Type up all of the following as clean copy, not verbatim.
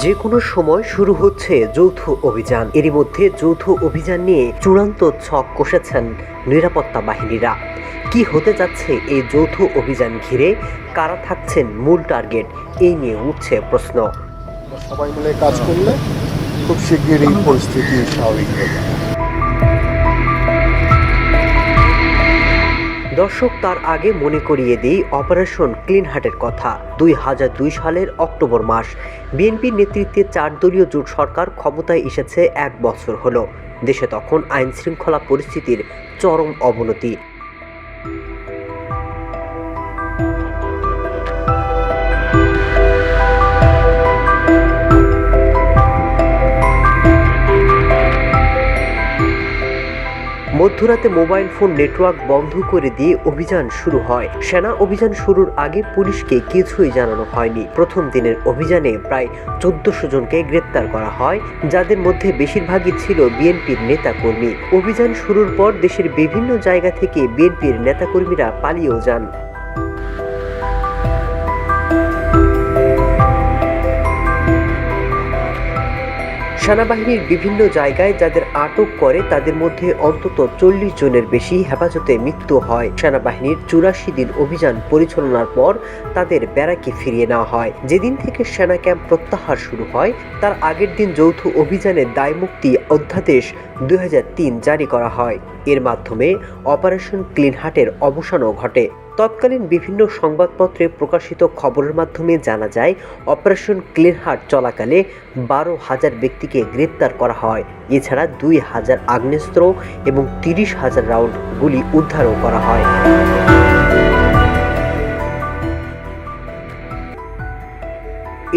যে কোনো সময় শুরু হচ্ছে যৌথ অভিযান। এরই মধ্যে যৌথ অভিযান নিয়ে চূড়ান্ত ছক কষেছেন নিরাপত্তা বাহিনীরা। কি হতে যাচ্ছে এই যৌথ অভিযান ঘিরে, কারা থাকছেন মূল টার্গেট, এই নিয়ে উঠছে প্রশ্ন। সবাই মিলে কাজ করলে খুব শিগগিরই পরিস্থিতি স্বাভাবিক হবে। দর্শক, তার আগে মনে করিয়ে দিই অপারেশন ক্লিন হার্টের কথা। 2002 সালের অক্টোবর মাস বিএনপির নেতৃত্বে 4 দলীয় জোট সরকার ক্ষমতায় এসেছে 1 বছর হলো। দেশে তখন আইন শৃঙ্খলা পরিস্থিতির চরম অবনতি। মধ্যরাতে মোবাইল ফোন নেটওয়ার্ক বন্ধ করে দিয়ে অভিযান শুরু হয়। সেনা অভিযান শুরুর আগে পুলিশকে কিছুই জানানো হয়নি। প্রথম দিনের অভিযানে প্রায় 1400 জনকে গ্রেপ্তার করা হয়, যাদের মধ্যে বেশিরভাগই ছিল বিএনপির নেতাকর্মী। অভিযান শুরুর পর দেশের বিভিন্ন জায়গা থেকে বিএনপির নেতাকর্মীরা পালিয়েও যান। সেনাবাহিনীর বিভিন্ন জায়গায় যাদের আটক করে তাদের মধ্যে অন্তত 40 জনের বেশি হেফাজতে মৃত্যু হয়। সেনাবাহিনীর 84 দিন অভিযান পরিচালনার পর তাদের ব্যারাকে ফিরিয়ে নেওয়া হয়। যেদিন থেকে সেনা ক্যাম্প প্রত্যাহার শুরু হয় তার আগের দিন যৌথ অভিযানের দায়মুক্তি অধ্যাদেশ 2003 জারি করা হয়। এর মাধ্যমে অপারেশন ক্লিন হার্টের অবসানও ঘটে। তৎকালীন বিভিন্ন সংবাদপত্রে প্রকাশিত খবরের মাধ্যমে জানা যায়, অপারেশন ক্লিন হার্ট চলাকালে 12,000 ব্যক্তিকে গ্রেপ্তার করা হয়। এছাড়া 2,000 আগ্নেয়াস্ত্র এবং 30,000 রাউন্ড গুলি উদ্ধারও করা হয়।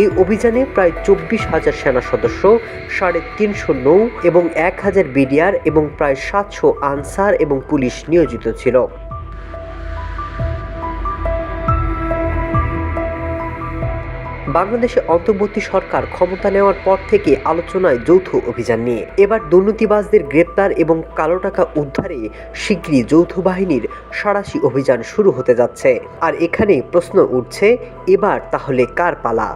এই অভিযানে প্রায় 24,000 সেনা সদস্য, 350 নৌ এবং 1,000 বিডিআর এবং প্রায় 700 আনসার এবং পুলিশ নিয়োজিত ছিল। বাংলাদেশে অন্তর্বর্তী সরকার ক্ষমতা নেওয়ার পর থেকে আলোচনায় যৌথ অভিযান নিয়ে। এবার দুর্নীতিবাজদের গ্রেপ্তার এবং কালো টাকা উদ্ধারে শিগগিরই যৌথ বাহিনীর সাঁড়াশি অভিযান শুরু হতে যাচ্ছে। আর এখানেই প্রশ্ন উঠছে, এবার তাহলে কার পালা?